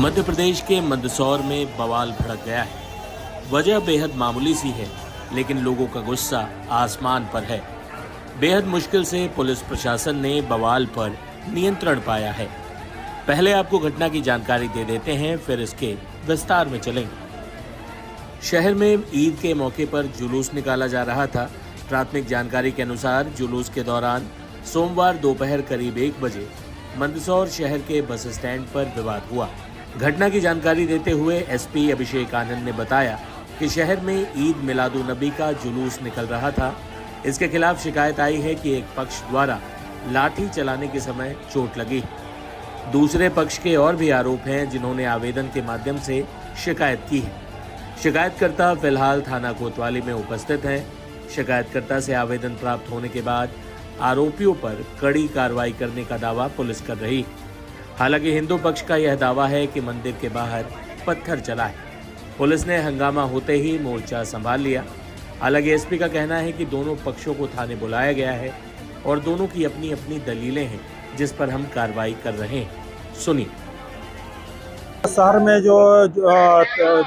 मध्य प्रदेश के मंदसौर में बवाल भड़क गया है। वजह बेहद मामूली सी है, लेकिन लोगों का गुस्सा आसमान पर है। बेहद मुश्किल से पुलिस प्रशासन ने बवाल पर नियंत्रण पाया है। पहले आपको घटना की जानकारी दे देते हैं, फिर इसके विस्तार में चलेंगे। शहर में ईद के मौके पर जुलूस निकाला जा रहा था। प्राथमिक जानकारी के अनुसार जुलूस के दौरान सोमवार दोपहर करीब 1 बजे मंदसौर शहर के बस स्टैंड पर विवाद हुआ। घटना की जानकारी देते हुए एसपी अभिषेक आनंद ने बताया कि शहर में ईद मिलादुन नबी का जुलूस निकल रहा था। इसके खिलाफ शिकायत आई है कि एक पक्ष द्वारा लाठी चलाने के समय चोट लगी। दूसरे पक्ष के और भी आरोप हैं, जिन्होंने आवेदन के माध्यम से शिकायत की है। शिकायतकर्ता फिलहाल थाना कोतवाली में उपस्थित हैं। शिकायतकर्ता से आवेदन प्राप्त होने के बाद आरोपियों पर कड़ी कार्रवाई करने का दावा पुलिस कर रही है। हालांकि हिंदू पक्ष का यह दावा है कि मंदिर के बाहर पत्थर चला है। पुलिस ने हंगामा होते ही मोर्चा संभाल लिया। हालांकि एसपी का कहना है कि दोनों पक्षों को थाने बुलाया गया है और दोनों की अपनी अपनी दलीलें हैं, जिस पर हम कार्रवाई कर रहे हैं। सुनिए। शहर में जो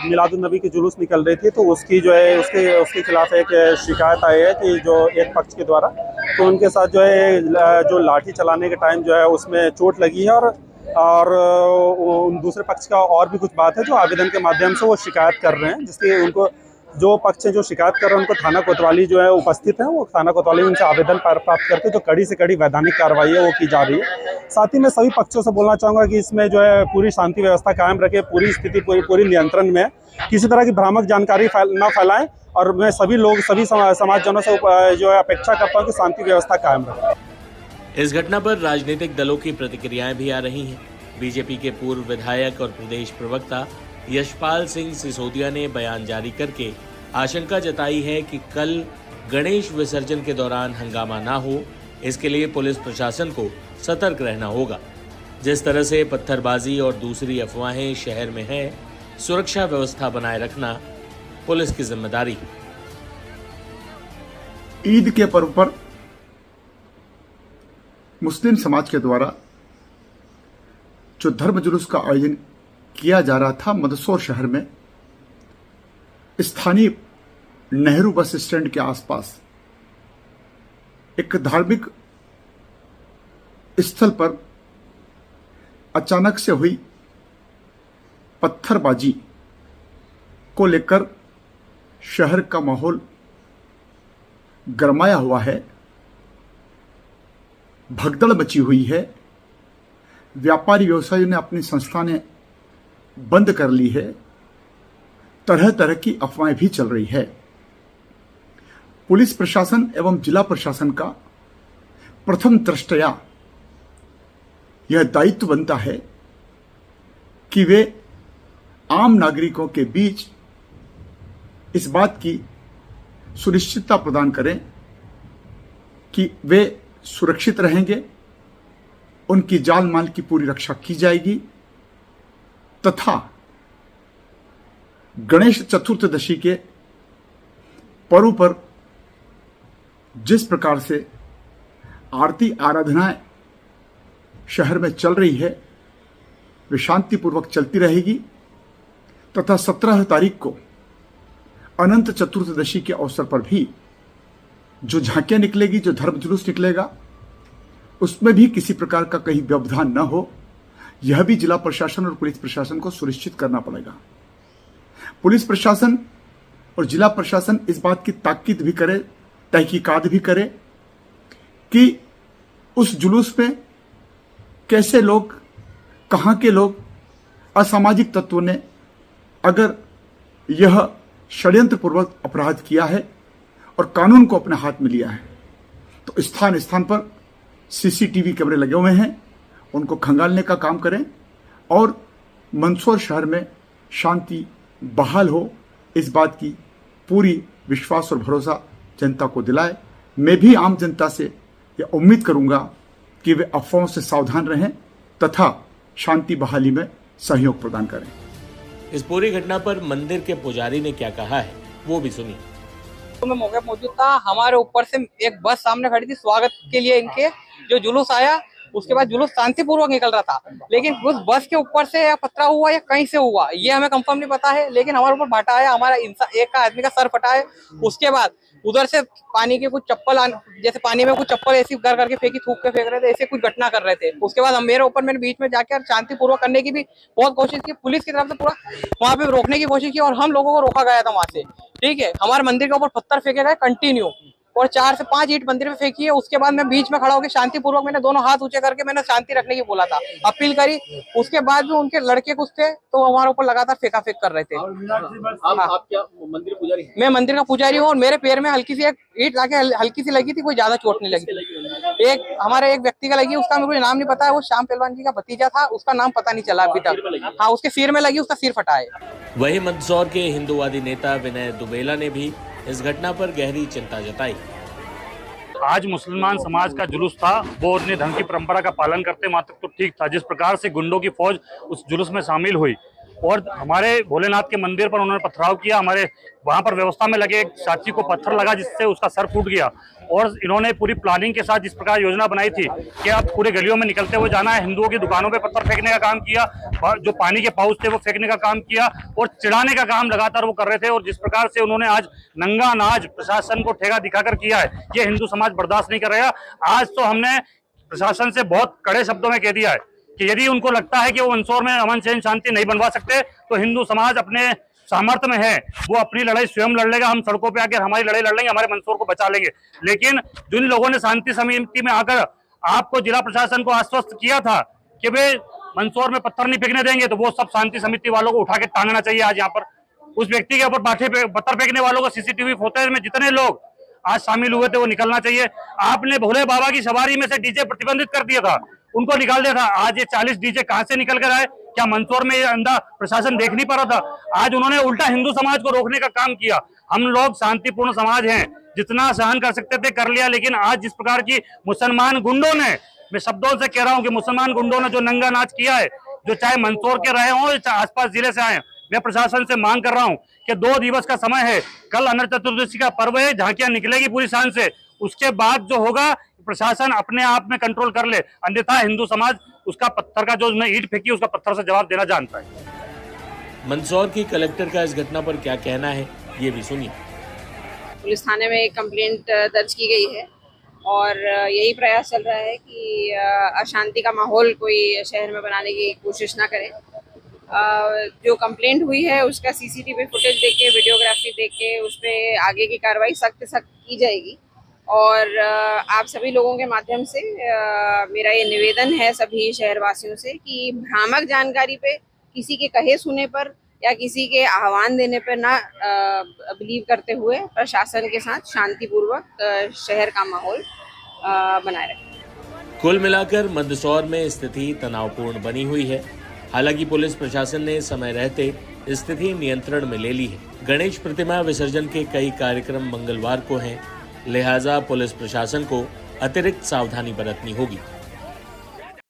मिलादुन नबी की जुलूस निकल रही थी, तो उसकी जो है उसके खिलाफ एक शिकायत आई है कि जो एक पक्ष के द्वारा तो उनके साथ जो है जो लाठी चलाने के टाइम जो है उसमें चोट लगी है और दूसरे पक्ष का और भी कुछ बात है जो आवेदन के माध्यम से वो शिकायत कर रहे हैं, जिसके उनको जो पक्ष है जो शिकायत कर रहे हैं उनको थाना कोतवाली जो है उपस्थित है। वो थाना कोतवाली में उनसे आवेदन प्राप्त करके जो कड़ी से कड़ी वैधानिक कार्रवाई है वो की जा रही है। साथ ही मैं सभी पक्षों से बोलना चाहूँगा कि इसमें जो है पूरी शांति व्यवस्था कायम रखे, पूरी स्थिति पूरी नियंत्रण में है। किसी तरह की भ्रामक जानकारी न फैलाएं और मैं सभी समाजजनों से जो है अपेक्षा करता हूँ कि शांति व्यवस्था कायम रखें। इस घटना पर राजनीतिक दलों की प्रतिक्रियाएं भी आ रही हैं। बीजेपी के पूर्व विधायक और प्रदेश प्रवक्ता यशपाल सिंह सिसोदिया ने बयान जारी करके आशंका जताई है कि कल गणेश विसर्जन के दौरान हंगामा ना हो, इसके लिए पुलिस प्रशासन को सतर्क रहना होगा। जिस तरह से पत्थरबाजी और दूसरी अफवाहें शहर में है, सुरक्षा व्यवस्था बनाए रखना पुलिस की जिम्मेदारी है। ईद के पर्व पर मुस्लिम समाज के द्वारा जो धर्म जुलूस का आयोजन किया जा रहा था मंदसौर शहर में, स्थानीय नेहरू बस स्टैंड के आसपास एक धार्मिक स्थल पर अचानक से हुई पत्थरबाजी को लेकर शहर का माहौल गरमाया हुआ है, भगदड़ मची हुई है। व्यापारी व्यवसायियों ने अपनी संस्थानें बंद कर ली है। तरह तरह की अफवाहें भी चल रही है। पुलिस प्रशासन एवं जिला प्रशासन का प्रथम दृष्टया यह दायित्व बनता है कि वे आम नागरिकों के बीच इस बात की सुनिश्चितता प्रदान करें कि वे सुरक्षित रहेंगे, उनकी जान माल की पूरी रक्षा की जाएगी तथा गणेश चतुर्थदशी के पर्व पर जिस प्रकार से आरती आराधनाएं शहर में चल रही है वे शांतिपूर्वक चलती रहेगी तथा 17 तारीख को अनंत चतुर्थदशी के अवसर पर भी जो झांकियां निकलेगी, जो धर्म जुलूस निकलेगा, उसमें भी किसी प्रकार का कहीं व्यवधान न हो, यह भी जिला प्रशासन और पुलिस प्रशासन को सुनिश्चित करना पड़ेगा। पुलिस प्रशासन और जिला प्रशासन इस बात की ताकीद भी करे, तहकीकात भी करे कि उस जुलूस में कैसे लोग, कहां के लोग, असामाजिक तत्वों ने अगर यह षड्यंत्रपूर्वक अपराध किया है और कानून को अपने हाथ में लिया है, तो स्थान स्थान पर सीसीटीवी कैमरे लगे हुए हैं, उनको खंगालने का काम करें और मंदसौर शहर में शांति बहाल हो, इस बात की पूरी विश्वास और भरोसा जनता को दिलाए। मैं भी आम जनता से यह उम्मीद करूंगा कि वे अफवाहों से सावधान रहें तथा शांति बहाली में सहयोग प्रदान करें। इस पूरी घटना पर मंदिर के पुजारी ने क्या कहा है, वो भी सुनिए। तो मैं मौके पर मौजूद था। हमारे ऊपर से एक बस सामने खड़ी थी स्वागत के लिए, इनके जो जुलूस आया उसके बाद जुलूस शांतिपूर्वक निकल रहा था, लेकिन उस बस के ऊपर से या पथरा हुआ या कहीं से हुआ ये हमें कंफर्म नहीं पता है, लेकिन हमारे ऊपर बांटा है, हमारा एक का आदमी का सर फटा है। उसके बाद उधर से पानी के कुछ चप्पल जैसे पानी में कुछ चप्पल ऐसी कर करके फेंकी, थूक के फेंक रहे थे, ऐसे कुछ घटना कर रहे थे। उसके बाद मेरे ऊपर मैंने बीच में जाकर शांतिपूर्वक करने की भी बहुत कोशिश की, पुलिस की तरफ से पूरा वहां पे रोकने की कोशिश की और हम लोगों को रोका गया था वहां से। ठीक है, हमारे मंदिर के ऊपर पत्थर फेंके गए कंटिन्यू और 4 से 5 ईंट मंदिर में फेंकी है। उसके बाद मैं बीच में खड़ा होकर शांतिपूर्वक मैंने दोनों हाथ ऊंचे करके मैंने शांति रखने की बोला था, अपील करी। उसके बाद भी उनके लड़के कुछ थे तो हमारे ऊपर लगातार फेंका फेंक कर रहे थे। आप क्या मंदिर पुजारी हैं? मैं मंदिर का पुजारी हूँ और मेरे पैर में हल्की सी एक ईंट लाके हल्की सी लगी थी, कोई ज्यादा चोट नहीं लगी। हमारे एक व्यक्ति का लगी, उसका मेरे को नाम नहीं पता है, वो श्याम पहलवान जी का भतीजा था, उसका नाम पता नहीं चला अभी तक। हाँ, उसके सिर में लगी, उसका सिर फटा है। वहीं मंदसौर के हिंदूवादी नेता विनय दुबेला ने भी इस घटना पर गहरी चिंता जताई। आज मुसलमान समाज का जुलूस था, वो अपने धर्म की परंपरा का पालन करते वहां तक तो ठीक था। जिस प्रकार से गुंडों की फौज उस जुलूस में शामिल हुई और हमारे भोलेनाथ के मंदिर पर उन्होंने पथराव किया, हमारे वहां पर व्यवस्था में लगे एक साथी को पत्थर लगा जिससे उसका सर फूट गया। और इन्होंने पूरी प्लानिंग के साथ जिस प्रकार योजना बनाई थी कि अब पूरे गलियों में निकलते हुए जाना है, हिंदुओं की दुकानों पे पत्थर फेंकने का काम किया, जो पानी के पाउच थे वो फेंकने का काम किया और चिढ़ाने का काम लगातार वो कर रहे थे। और जिस प्रकार से उन्होंने आज नंगा नाच प्रशासन को ठेगा दिखाकर किया है, ये हिंदू समाज बर्दाश्त नहीं कर रहा। आज तो हमने प्रशासन से बहुत कड़े शब्दों में कह दिया है कि यदि उनको लगता है कि वो मंदसौर में अमन चैन शांति नहीं बनवा सकते तो हिंदू समाज अपने सामर्थ्य में है, वो अपनी लड़ाई स्वयं लड़ लेगा। हम सड़कों पे आकर हमारी लड़ाई लड़ लेंगे, हमारे मंदसौर को बचा लेंगे। लेकिन जिन लोगों ने शांति समिति में आकर आपको जिला प्रशासन को आश्वस्त किया था कि वे मंदसौर में पत्थर नहीं फेंकने देंगे, तो वो सब शांति समिति वालों को उठा के टांगना चाहिए। आज यहाँ पर उस व्यक्ति के ऊपर पत्थर फेंकने वालों को सीसीटीवी फुटेज में जितने लोग आज शामिल हुए थे वो निकलना चाहिए। आपने भोले बाबा की सवारी में से डीजे प्रतिबंधित कर दिया था, उनको निकाल दिया था। आज ये 40 डीजे कहां से निकल कर आए? क्या मंदसौर में ये अंधा प्रशासन देख नहीं पा रहा था? आज उन्होंने उल्टा हिंदू समाज को रोकने का काम किया। हम लोग शांतिपूर्ण समाज हैं, जितना सहन कर सकते थे कर लिया। लेकिन आज जिस प्रकार की मुसलमान गुंडों ने, मैं शब्दों से कह रहा हूं कि मुसलमान गुंडों ने जो नंगा नाच किया है, जो चाहे मंदसौर के रहे हों चाहे आसपास जिले से आए, मैं प्रशासन से मांग कर रहा हूं कि 2 दिवस का समय है, कल अनंत चतुर्दशी का पर्व है, झांकियां निकलेगी पूरी शान से। उसके बाद जो होगा प्रशासन अपने आप में कंट्रोल कर ले, अन्यथा हिंदू समाज उसका पत्थर का जो उसने ईंट फेंकी उसका पत्थर से जवाब देना जानता है। मंदसौर की कलेक्टर का इस घटना पर क्या कहना है, ये भी सुनिए। पुलिस थाने में एक कंप्लेंट दर्ज की गई है और यही प्रयास चल रहा है कि अशांति का माहौल कोई शहर में बनाने की कोशिश ना करें। जो कंप्लेंट हुई है उसका सीसीटीवी फुटेज देख के, वीडियोग्राफी देख के उस पर आगे की कार्रवाई सख्त की जाएगी। और आप सभी लोगों के माध्यम से मेरा ये निवेदन है सभी शहरवासियों से कि भ्रामक जानकारी पे, किसी के कहे सुने पर या किसी के आह्वान देने पर ना बिलीव करते हुए प्रशासन के साथ शांतिपूर्वक शहर का माहौल बनाए रखें। कुल मिलाकर मंदसौर में स्थिति तनावपूर्ण बनी हुई है। हालांकि पुलिस प्रशासन ने समय रहते स्थिति नियंत्रण में ले ली है। गणेश प्रतिमा विसर्जन के कई कार्यक्रम मंगलवार को हैं, लिहाजा पुलिस प्रशासन को अतिरिक्त सावधानी बरतनी होगी।